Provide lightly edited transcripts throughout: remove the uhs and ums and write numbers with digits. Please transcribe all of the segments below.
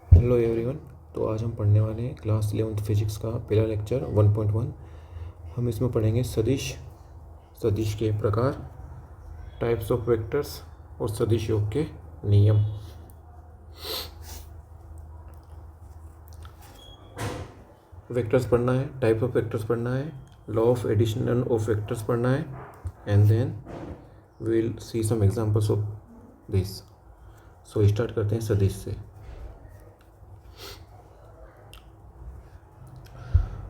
Hello everyone. तो आज हम पढ़ने वाले हैं क्लास 11th फिजिक्स का पहला लेक्चर 1.1। हम इसमें पढ़ेंगे सदिश, सदिश के प्रकार, टाइप्स ऑफ वेक्टर्स और सदिश योग के नियम। वेक्टर्स पढ़ना है, टाइप्स ऑफ वेक्टर्स पढ़ना है, law of addition of vectors पढ़ना है, and then we will see some examples of this. So start करते हैं सदिश से।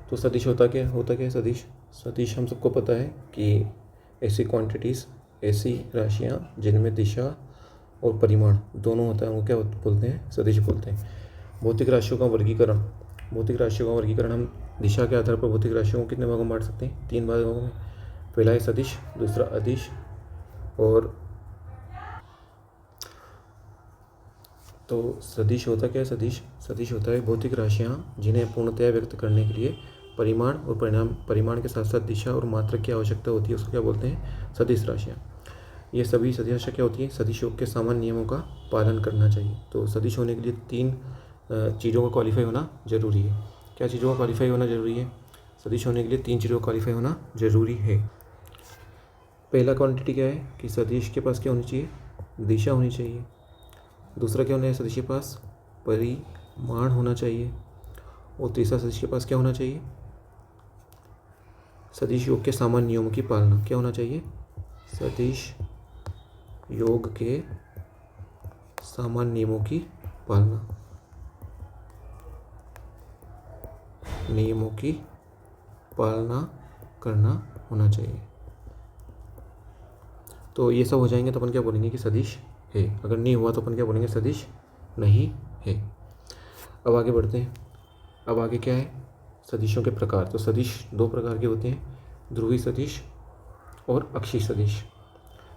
तो सदिश होता क्या है? सदिश हम सबको पता है कि ऐसी क्वांटिटीज़, ऐसी राशियाँ जिनमें दिशा और परिमाण दोनों होता है, उनको क्या बोलते हैं? सदिश बोलते हैं। भौतिक राशियों का वर्गीकरण हम दिशा के आधार पर भौतिक राशियों को कितने भागों में बांट सकते हैं? 3 भागों में। पहला है सदिश, दूसरा अदिश, और तो सदिश होता क्या है? सदिश होता है भौतिक राशियाँ जिन्हें पूर्णतया व्यक्त करने के लिए परिमाण और परिमाण के साथ साथ दिशा और मात्रक की आवश्यकता होती है, उसको क्या बोलते हैं? सदिश राशियाँ। ये सभी सदिश राशियाँ क्या होती हैं? सदिश योग के सामान्य नियमों का पालन करना चाहिए। तो सदिश होने के लिए 3 चीज़ों का क्वालिफाई होना जरूरी है। क्या चीज़ों का क्वालिफाई होना जरूरी है? सदिश होने के लिए 3 चीज़ों का क्वालिफाई होना जरूरी है। पहला क्वांटिटी क्या है कि सदिश के पास क्या होनी चाहिए? दिशा होनी चाहिए। दूसरा क्या होना है? सदिश के पास परिमाण होना चाहिए। और तीसरा सदिश के पास क्या होना चाहिए? सदिश योग के सामान्य नियमों की पालना। क्या होना चाहिए? सदिश योग के सामान्य नियमों की पालना, नियमों की पालना करना होना चाहिए। तो ये सब हो जाएंगे तो अपन क्या बोलेंगे कि सदिश है। अगर नहीं हुआ तो अपन क्या बोलेंगे? सदिश नहीं है। अब आगे बढ़ते हैं। अब आगे क्या है? सदिशों के प्रकार। तो सदिश 2 प्रकार के होते हैं, ध्रुवी सदिश और अक्षीय सदिश।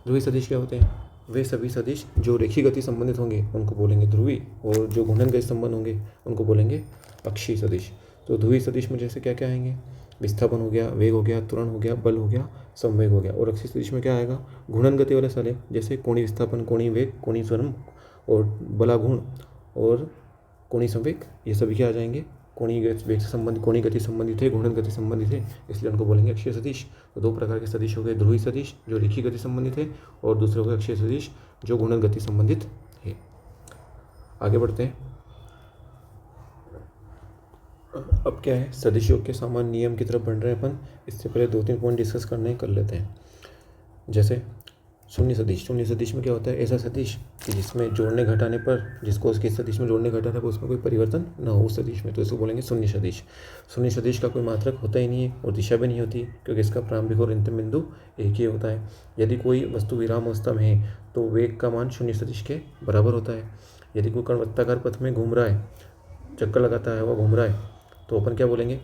ध्रुवी सदिश क्या होते हैं? वे सभी सदिश जो रेखीय गति संबंधित होंगे उनको बोलेंगे ध्रुवी, और जो घूर्णन गति संबंध होंगे उनको बोलेंगे अक्षीय सदिश। तो ध्रुवी सदिश में जैसे क्या क्या आएंगे? विस्थापन हो गया, वेग हो गया, त्वरण हो गया, बल हो गया, संवेग हो गया। और अक्षीय सदिश में क्या आएगा? घूर्णन गति वाले सारे, जैसे कोणीय विस्थापन, कोणीय वेग, कोणीय त्वरण और बलाघूर्ण और कोणीय संवेग, ये सभी क्या आ जाएंगे? कोणीय वेग से संबंधित, कोणीय गति संबंधित है, घूर्णन गति संबंधित है, इसलिए उनको बोलेंगे अक्षीय सदिश। तो 2 प्रकार के सदिश हो गए, ध्रुवी सदिश जो रेखीय गति संबंधित है, और दूसरे हो गए अक्षीय सदिश जो घूर्णन गति संबंधित है। आगे बढ़ते हैं। अब क्या है? सदिश योग के सामान्य नियम की तरफ बढ़ रहे हैं अपन। इससे पहले 2-3 पॉइंट डिस्कस कर लेते हैं। जैसे शून्य सदिश में क्या होता है? ऐसा सदिश कि जिसमें जोड़ने घटाने पर, जिसको उसके सदिश में जोड़ने घटाने पर उसमें कोई परिवर्तन ना हो उस सदिश में, तो इसको बोलेंगे शून्य सदिश। शून्य सदिश का कोई मात्रक होता ही नहीं है और दिशा भी नहीं होती, क्योंकि इसका प्रारंभिक और अंतिम बिंदु एक ही होता है। यदि कोई वस्तु विराम अवस्था में है तो वेग का मान शून्य सदिश के बराबर होता है। यदि कोई कण वृत्ताकार पथ में घूम रहा है, चक्कर लगाता है, वह घूम रहा है, तो अपन क्या बोलेंगे?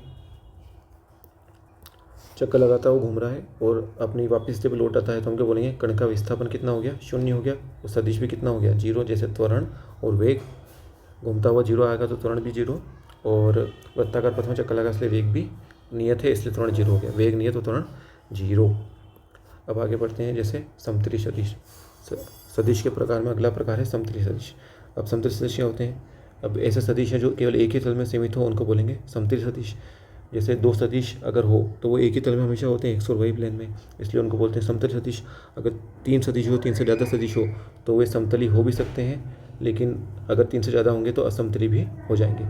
चक्कर लगाता है, वो घूम रहा है और अपनी वापस जब लौट आता है तो हम क्या बोलेंगे? कण का विस्थापन कितना हो गया? 0 हो गया। और सदिश भी कितना हो गया? 0। जैसे त्वरण और वेग, घूमता हुआ 0 आएगा तो त्वरण भी 0, और वृत्ताकार पथ में चक्कर लगा इसलिए वेग भी नियत है, इसलिए त्वरण 0 हो गया। वेग नियत और त्वरण 0। अब आगे बढ़ते हैं। जैसे समतली सदिश। सदिश के प्रकार में अगला प्रकार है समतली सदिश। अब समतली सदिश क्या होते हैं? अब ऐसे सदिश है जो केवल एक ही तल में सीमित हो, उनको बोलेंगे समतली सदिश। जैसे 2 सदिश अगर हो तो वो एक ही तल में हमेशा होते हैं, एक्स और वाई प्लेन में, इसलिए उनको बोलते हैं समतल सदिश। अगर 3 सदिश हो, 3 से ज़्यादा सदिश हो, तो वे समतली हो भी सकते हैं, लेकिन अगर 3 से ज़्यादा होंगे तो असमतली भी हो जाएंगे।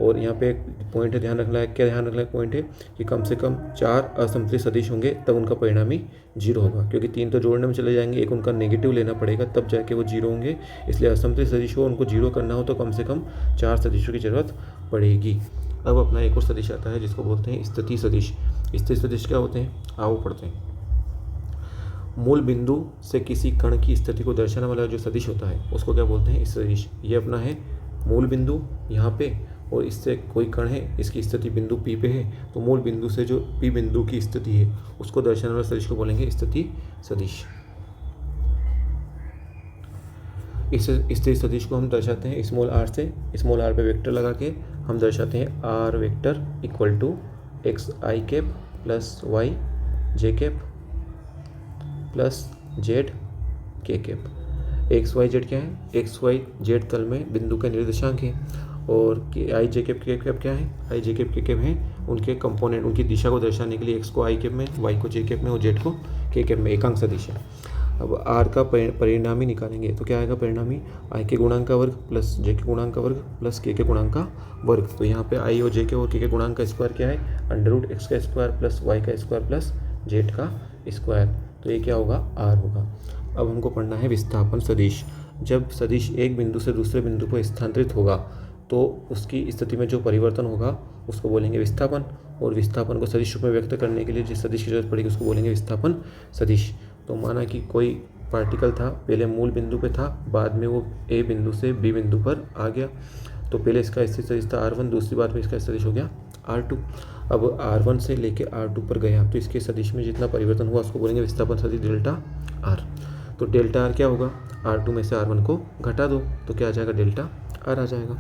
और यहाँ पे एक पॉइंट है ध्यान रखना है। क्या ध्यान रखना है? पॉइंट है कि कम से कम 4 असमतली सदिश होंगे, तब उनका परिणाम ही 0 होगा, क्योंकि 3 तो जोड़ने में चले जाएंगे, एक उनका नेगेटिव लेना पड़ेगा तब जाके वो 0 होंगे। इसलिए असमतली सदिश हो, उनको 0 करना हो तो कम से कम 4 सदिशों की जरूरत पड़ेगी। अब अपना एक और सदिश आता है जिसको बोलते हैं स्थिति सदिश। स्थिति सदिश क्या होते हैं? आओ पढ़ते हैं। मूल बिंदु से किसी कण की स्थिति को दर्शाने वाला जो सदिश होता है उसको क्या बोलते हैं? सदिश। ये अपना है मूल बिंदु यहाँ पे, और इससे कोई कण है, इसकी स्थिति बिंदु P पे है, तो मूल बिंदु से जो P बिंदु की स्थिति है उसको दर्शाने वाले सदिश को बोलेंगे स्थिति सदिश। इस स्थिति सदिश को हम दर्शाते हैं स्मॉल r से। स्मॉल r पे वेक्टर लगा के हम दर्शाते हैं r vector equal to x i cap plus y j cap plus z k cap. X y z क्या है? एक्स वाई जेड तल में बिंदु का निर्देशांक है, और आई जे कैप के कैप क्या है, आई जे कैप के कैप हैं उनके कंपोनेंट, उनकी दिशा को दर्शाने के लिए एक्स को आई कैप में, वाई को जे कैप में और जेड को के कैप में, एकांक सदिश है। अब आर का परिणामी निकालेंगे तो क्या आएगा, परिणामी आई के गुणांक का वर्ग प्लस जे के गुणांक का वर्ग प्लस के गुणांक का वर्ग। तो यहाँ पे आई और जे के और के गुणांक का स्क्वायर क्या है, अंडर रूट एक्स का स्क्वायर प्लस वाई का स्क्वायर प्लस जेड का स्क्वायर। तो ये क्या होगा, आर होगा। अब हमको पढ़ना है विस्थापन सदिश। जब सदिश एक बिंदु से दूसरे बिंदु पर स्थानांतरित होगा तो उसकी स्थिति में जो परिवर्तन होगा उसको बोलेंगे विस्थापन, और विस्थापन को सदिश रूप में व्यक्त करने के लिए जिस सदिश की जरूरत पड़ेगी उसको बोलेंगे विस्थापन सदिश। तो माना कि कोई पार्टिकल था, पहले मूल बिंदु पे था, बाद में वो ए बिंदु से बी बिंदु पर आ गया, तो पहले इसका स्थित सदिश था R1, दूसरी बार में इसका सदिश हो गया R2। अब R1 से लेके R2 पर गया तो इसके सदिश में जितना परिवर्तन हुआ उसको बोलेंगे विस्थापन सदिश डेल्टा R। तो डेल्टा R क्या होगा, R2 में से R1 को घटा दो तो क्या आ जाएगा, डेल्टा R आ जाएगा।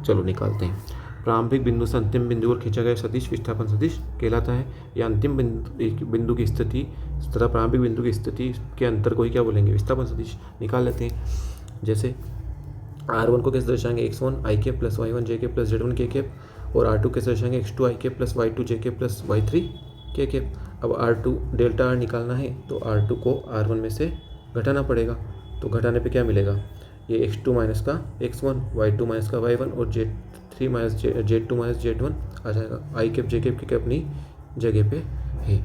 चलो निकालते हैं। प्रारंभिक बिंदु से अंतिम बिंदु पर खींचा गया सदिश विस्थापन सदिश कहलाता है। या अंतिम बिंदु की स्थिति तथा प्रारंभिक बिंदु की स्थिति के अंतर को ही क्या बोलेंगे, विस्थापन सदिश। निकाल लेते हैं। जैसे R1 को कैसे दर्शाएंगे, x1 आई कैप प्लस y1 जे कैप प्लस z1 के कैप, और R2 कैसे दर्शाएंगे, x2 आई कैप प्लस y2 जे कैप प्लस y3 के कैप। अब R2 डेल्टा R निकालना है तो R2 को R1 में से घटाना पड़ेगा, तो घटाने पे क्या मिलेगा, ये x2 माइनस का x1, y2 माइनस का y1 और z3 minus z2 minus z1 आ जाएगा। आई कैप जे कैप की अपनी जगह पे है।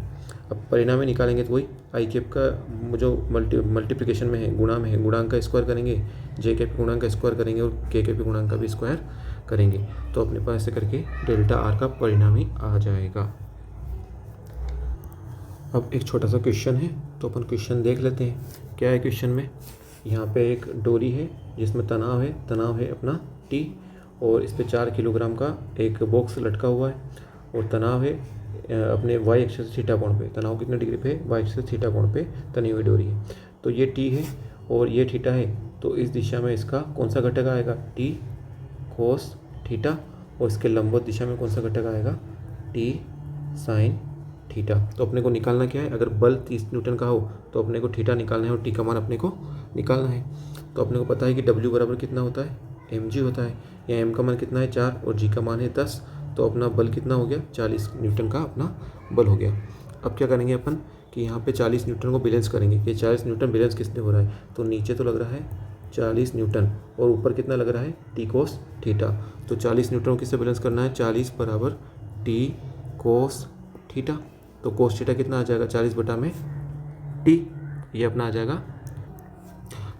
अब परिणामी निकालेंगे तो वही आई कैप का जो मल्टीप्लिकेशन में है, गुणा में है, गुणांक का स्क्वायर करेंगे, जे कैप गुणांक का स्क्वायर करेंगे और के कैप गुणांक का भी स्क्वायर करेंगे, तो अपने पास ऐसे करके डेल्टा आर का परिणामी आ जाएगा। अब एक छोटा सा क्वेश्चन है तो अपन क्वेश्चन देख लेते हैं। क्या है क्वेश्चन में, यहाँ पे एक डोरी है जिसमें तनाव है अपना T, और इस पर 4 किलोग्राम का एक बॉक्स लटका हुआ है, और तनाव है अपने वाई अक्ष से थीटा कोण पे, तनाव कितने डिग्री पे, वाई अक्ष से थीटा कोण पे तनी हुई डोरी है। तो ये T है और ये थीटा है, तो इस दिशा में इसका कौन सा घटक आएगा, T कोस थीटा, और इसके लंबवत दिशा में कौन सा घटक आएगा, T साइन थीटा। तो अपने को निकालना क्या है, अगर बल 30 न्यूटन का हो तो अपने को थीटा निकालना है और टी का मान अपने को निकालना है। तो अपने को पता है कि W बराबर कितना होता है, mg होता है, या m का मान कितना है 4 और g का मान है 10, तो अपना बल कितना हो गया, 40 न्यूटन का अपना बल हो गया। अब क्या करेंगे अपन कि यहाँ पे 40 न्यूटन को बैलेंस करेंगे कि 40 न्यूटन बैलेंस किसने हो रहा है, तो नीचे तो लग रहा है 40 न्यूटन और ऊपर कितना लग रहा है, टी कोस थीटा। तो 40 न्यूटन को किससे बैलेंस करना है, 40 बराबर टी कोस थीटा। तो कोस थीटा कितना आ जाएगा, 40 बटा में टी, ये अपना आ जाएगा।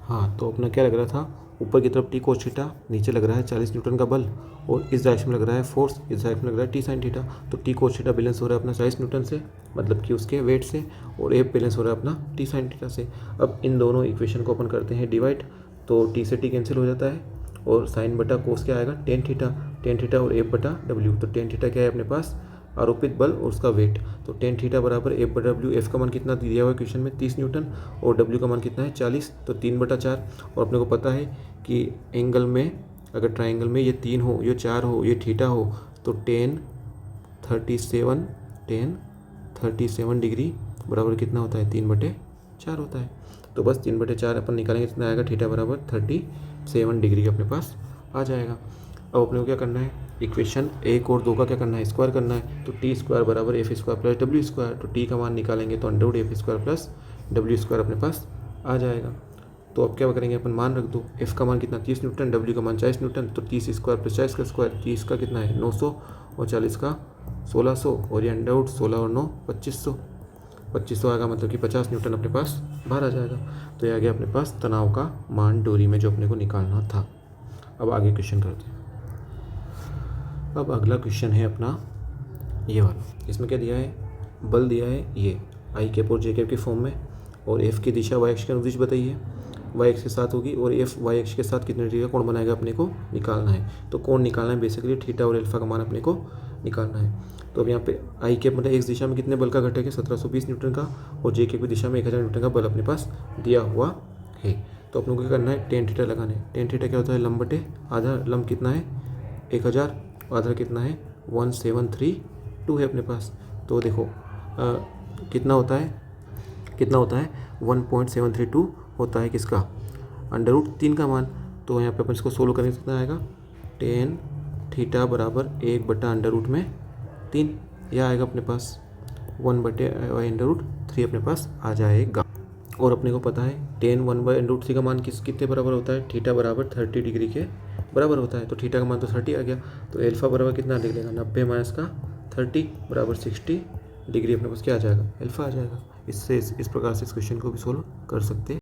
हाँ, तो अपना क्या लग रहा था, ऊपर की तरफ टी कोस थीटा, नीचे लग रहा है 40 न्यूटन का बल, और इस डायरेक्शन में लग रहा है फोर्स, इस डायरेक्शन में लग रहा है टी साइन थीटा। तो टी कोस थीटा बैलेंस हो रहा है अपना 40 न्यूटन से, मतलब कि उसके वेट से, और एफ बैलेंस हो रहा है अपना टी साइन थीटा से। अब इन दोनों इक्वेशन को अपन करते हैं डिवाइड, तो टी से टी कैंसिल हो जाता है, और साइन बटा कोस क्या आएगा, टेन थीटा और एफ बटा डब्ल्यू। तो टेन थीटा क्या है अपने पास, आरोपित बल और उसका वेट। तो टेन थीटा बराबर एफ बटा डब्ल्यू, एफ का मान कितना दिया हुआ है क्वेश्चन में 30 न्यूटन, और डब्ल्यू का मान कितना है 40, तो 3/4। और अपने को पता है कि एंगल में, अगर ट्राइंगल में ये 3 हो, ये 4 हो, ये थीटा हो, तो टेन 37 डिग्री बराबर कितना होता है, 3/4 होता है। तो बस 3/4 अपन निकालेंगे, कितना आएगा, थीटा बराबर 37 डिग्री अपने पास आ जाएगा। अब अपने को क्या करना है, इक्वेशन 1 और 2 का क्या करना है, स्क्वायर करना है। तो टी स्क्वायर बराबर F square plus W square, तो टी का मान निकालेंगे तो under root F square plus W square अपने पास आ जाएगा। तो अब क्या करेंगे अपन, मान रख दो, एफ का मान कितना 30 न्यूटन, डब्ल्यू का मान 40 न्यूटन, तो 30 स्क्वायर प्लस 40 का स्क्वायर, 30 का कितना है 900 और 40 का 1600, और ये अंडर रूट 16 और 9 2500 आएगा, मतलब कि 50 न्यूटन अपने पास बाहर आ जाएगा। तो ये आ गया अपने पास तनाव का मान डोरी में जो अपने को निकालना था। अब आगे क्वेश्चन करते हैं। अब अगला क्वेश्चन है अपना ये वाला, इसमें क्या दिया है, बल दिया है ये आई कैप और जे कैप के फॉर्म में, और एफ की दिशा वाई अक्ष के अनुदिश बताइए, वाई अक्ष के साथ होगी, और एफ वाई अक्ष के साथ कितने डिग्री का कोण बनाएगा अपने को निकालना है। तो कोण निकालना है बेसिकली थीटा और अल्फा का मान अपने को निकालना है। तो अब यहाँ पे आई कैप मतलब एक दिशा में कितने बल का घटक है, 1720 न्यूटन का, और जे कैप की दिशा में 1000 न्यूटन का बल अपने पास दिया हुआ है। तो अपने को क्या करना है, टेन थीटा लगाना है। टेन थीटा क्या होता है, लंब बटे आधा, लंब कितना है 1000, आधा कितना है 1732 है अपने पास। तो देखो कितना होता है 1732 होता है किसका, अंडर रूट 3 का मान। तो यहाँ पे अपन इसको सोल्व करेंगे कितना आएगा, टेन थीटा बराबर 1/√3, यह आएगा अपने पास 1/√3 अपने पास आ जाएगा। और अपने को पता है टेन 1/√3 का मान कितने बराबर होता है, थीटा बराबर 30 डिग्री के बराबर होता है। तो थीटा का मान तो 30 आ गया, तो एल्फा बराबर कितना लिख लेगा, 90 माइनस का 30 बराबर 60 डिग्री अपने पास क्या आ जाएगा, एल्फा आ जाएगा। इससे इस प्रकार से इस क्वेश्चन को भी सोल्व कर सकते हैं।